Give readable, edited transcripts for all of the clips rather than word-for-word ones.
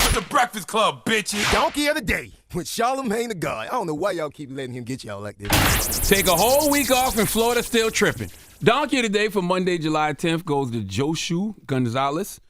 It's the Breakfast Club, bitches. Donkey of the day with Charlamagne the God. I don't know why y'all keep letting him get y'all like this. Take a whole week off and Florida still tripping. Donkey of the day for Monday, July 10th goes to Joshua Gonzalez,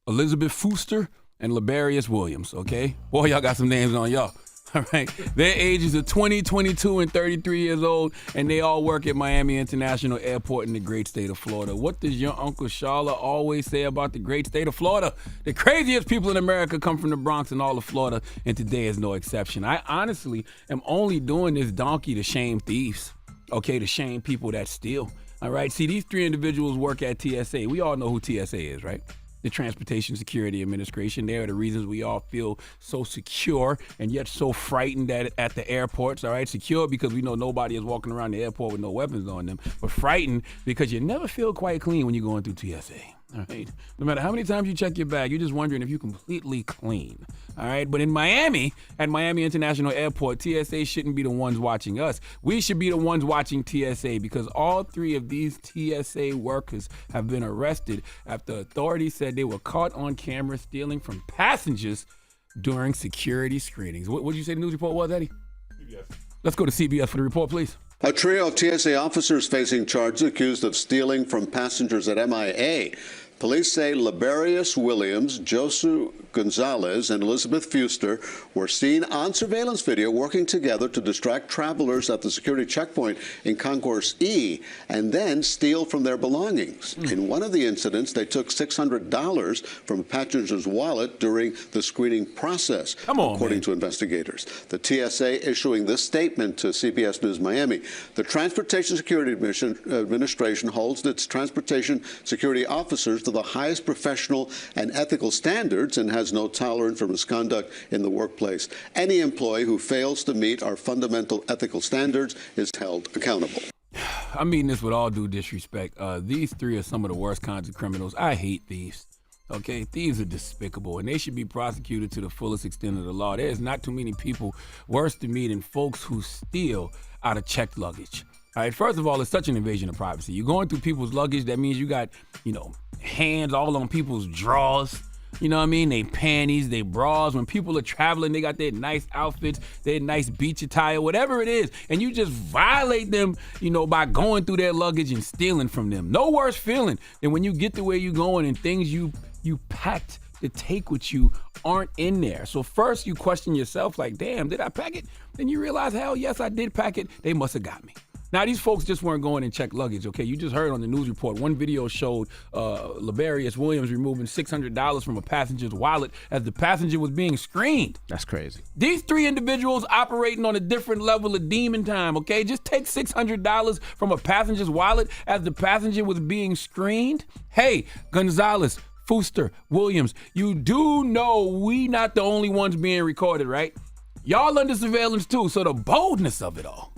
Elizabeth Fuster, and Liberius Williams, okay? Boy, y'all got some names on y'all. All right. Their ages are 20, 22, and 33 years old, and they all work at Miami International Airport in the great state of Florida. What does your Uncle Charla always say about the great state of Florida? The craziest people in America come from the Bronx and all of Florida, and today is no exception. I honestly am only doing this donkey to shame thieves, okay, to shame people that steal. All right. See, these three individuals work at TSA. We all know who TSA is, right? The Transportation Security Administration. They are the reasons we all feel so secure and yet so frightened at the airports, all right? Secure because we know nobody is walking around the airport with no weapons on them, but frightened because you never feel quite clean when you're going through TSA, all right? No matter how many times you check your bag, you're just wondering if you're completely clean, all right? But in Miami, at Miami International Airport, TSA shouldn't be the ones watching us. We should be the ones watching TSA because all three of these TSA workers have been arrested after authorities said they were caught on camera stealing from passengers during security screenings. What did you say the news report was, Eddie? CBS. Let's go to CBS for the report, please. A trio of TSA officers facing charges accused of stealing from passengers at MIA. Police say Liberius Williams, Josu Gonzalez, and Elizabeth Fuster were seen on surveillance video working together to distract travelers at the security checkpoint in Concourse E and then steal from their belongings. In one of the incidents, they took $600 from a passenger's wallet during the screening process, according to investigators. The TSA issuing this statement to CBS News Miami. The Transportation Security Administration holds its transportation security officers to the highest professional and ethical standards and has no tolerance for misconduct in the workplace. Any employee who fails to meet our fundamental ethical standards is held accountable. I mean this with all due disrespect. These three are some of the worst kinds of criminals. I hate thieves. Okay, thieves are despicable, and they should be prosecuted to the fullest extent of the law. There's not too many people worse to me than folks who steal out of checked luggage. All right, first of all, it's such an invasion of privacy. You're going through people's luggage. That means you got, hands all on people's drawers. You know what I mean? They panties, they bras. When people are traveling, they got their nice outfits, their nice beach attire, whatever it is. And you just violate them, by going through their luggage and stealing from them. No worse feeling than when you get to where you're going and things you packed to take with you aren't in there. So first you question yourself like, damn, did I pack it? Then you realize, hell yes, I did pack it. They must have got me. Now, these folks just weren't going and check luggage, okay? You just heard on the news report, one video showed Liberius Williams removing $600 from a passenger's wallet as the passenger was being screened. That's crazy. These three individuals operating on a different level of demon time, okay? Just take $600 from a passenger's wallet as the passenger was being screened. Hey, Gonzalez, Fuster, Williams, you do know we not the only ones being recorded, right? Y'all under surveillance too, so the boldness of it all.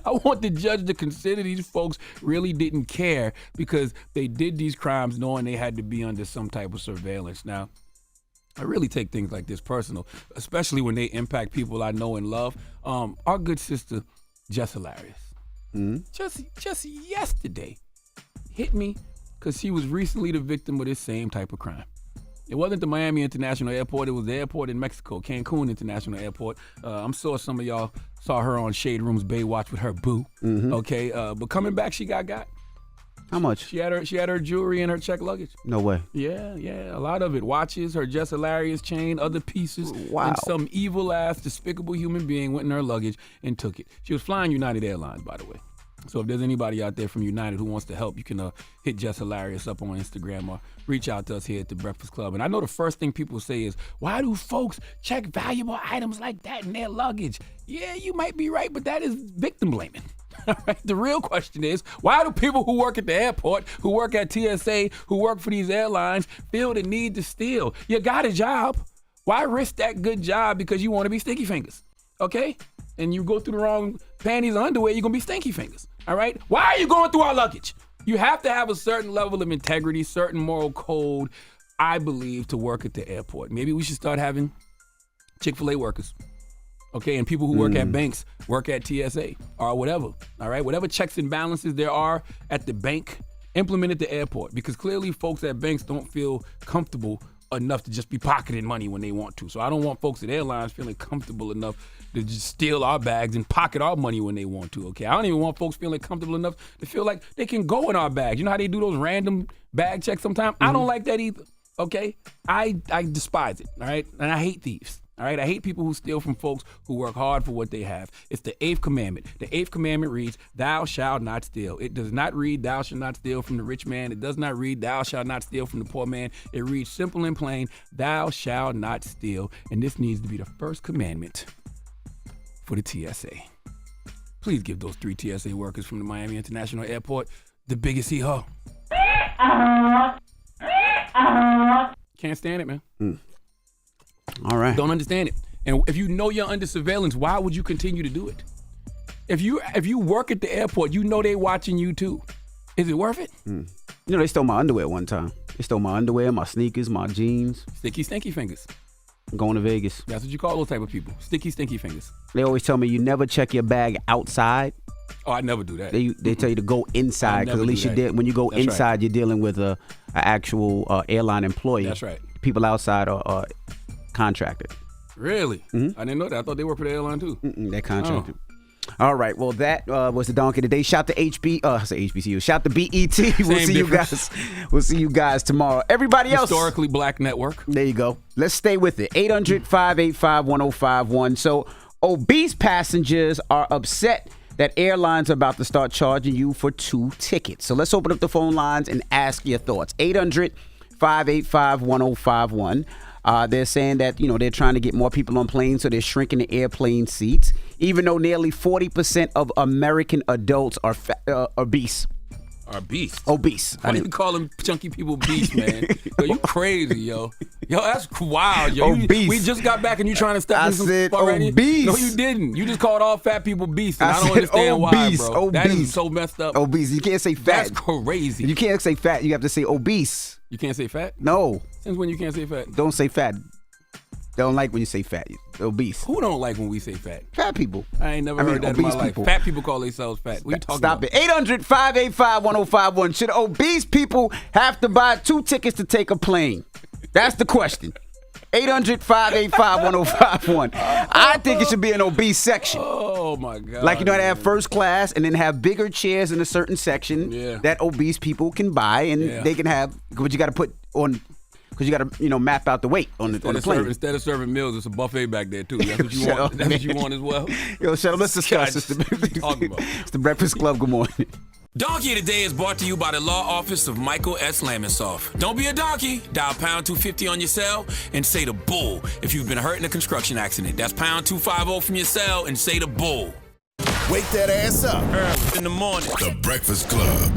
I want the judge to consider these folks really didn't care because they did these crimes knowing they had to be under some type of surveillance. Now, I really take things like this personal, especially when they impact people I know and love. Our good sister, Jess Hilarious, just yesterday hit me because she was recently the victim of this same type of crime. It wasn't the Miami International Airport. It was the airport in Mexico, Cancun International Airport. I'm sure some of y'all saw her on Shade Room's Baywatch with her boo. Okay, but coming back, she got. How much? She had her jewelry and her checked luggage. No way. Yeah, a lot of it. Watches, her Jess Hilarious chain, other pieces. Wow. And some evil-ass, despicable human being went in her luggage and took it. She was flying United Airlines, by the way. So if there's anybody out there from United who wants to help, you can hit Jess Hilarious up on Instagram or reach out to us here at The Breakfast Club. And I know the first thing people say is, why do folks check valuable items like that in their luggage? Yeah, you might be right, but that is victim blaming. All right? The real question is, why do people who work at the airport, who work at TSA, who work for these airlines feel the need to steal? You got a job. Why risk that good job because you want to be sticky fingers? Okay? And you go through the wrong panties or underwear, you're going to be stinky fingers. All right? Why are you going through our luggage? You have to have a certain level of integrity, certain moral code, I believe, to work at the airport. Maybe we should start having Chick-fil-A workers. Okay? And people who work at banks work at TSA or whatever. All right? Whatever checks and balances there are at the bank, implement at the airport. Because clearly folks at banks don't feel comfortable enough to just be pocketing money when they want to. So I don't want folks at airlines feeling comfortable enough to just steal our bags and pocket our money when they want to, okay? I don't even want folks feeling comfortable enough to feel like they can go in our bags. You know how they do those random bag checks sometimes? I don't like that either, okay? I despise it, all right? And I hate thieves. All right, I hate people who steal from folks who work hard for what they have. It's the 8th commandment. The 8th commandment reads, thou shalt not steal. It does not read, thou shalt not steal from the rich man. It does not read, thou shalt not steal from the poor man. It reads simple and plain, thou shalt not steal. And this needs to be the first commandment for the TSA. Please give those 3 TSA workers from the Miami International Airport the biggest hee-haw. Can't stand it, man. All right. Don't understand it. And if you know you're under surveillance, why would you continue to do it? If you work at the airport, you know they watching you too. Is it worth it? You know, they stole my underwear one time. They stole my underwear, my sneakers, my jeans. Sticky, stinky fingers. I'm going to Vegas. That's what you call those type of people. Sticky, stinky fingers. They always tell me you never check your bag outside. Oh, I never do that. They tell you to go inside because at least when you go inside, you're dealing with a actual airline employee. That's right. People outside are contracted. Really? I didn't know that. I thought they worked for the airline too. They're contracted. All right. Well, that was the donkey today. Shout to HBCU. Shout to BET. We'll see you guys. We'll see you guys tomorrow. Everybody else. Historically Black Network. There you go. Let's stay with it. 800-585-1051. So obese passengers are upset that airlines are about to start charging you for 2 tickets. So let's open up the phone lines and ask your thoughts. 800-585-1051. They're saying that, they're trying to get more people on planes, so they're shrinking the airplane seats, even though nearly 40% of American adults are obese. Are beasts. Obese. Why do you call them chunky people beasts, man? Yo, you crazy, yo. Yo, that's wild, yo. Obese. We just got back and you trying to step I in some said already? obese. No, you didn't. You just called all fat people beasts, and I don't said understand obese, why, bro. obese. That is so messed up. Obese. You can't say fat. That's crazy. You can't say fat. You have to say obese. You can't say fat? No. Since when you can't say fat? Don't say fat. They don't like when you say fat. Obese. Who don't like when we say fat? Fat people. I ain't never heard that in my life. People. Fat people call themselves fat. What are you talking Stop about? it. 800-585-1051. Should obese people have to buy 2 tickets to take a plane? That's the question. 800-585-1051. I think it should be an obese section. Oh, my God. Like, they have first class and then have bigger chairs in a certain section that obese people can buy and they can have, but you got to put on, because you got to, map out the weight on the plane. Instead of serving meals, it's a buffet back there, too. That's what you want. That's what you want as well. Yo, shut up. Let's discuss this. It's the Breakfast Club. Good morning. Donkey Today is brought to you by the law office of Michael S. Lamonsoff. Don't be a donkey. Dial pound 250 on your cell and say the bull if you've been hurt in a construction accident. That's pound 250 from your cell and say the bull. Wake that ass up. Early in the morning. The Breakfast Club.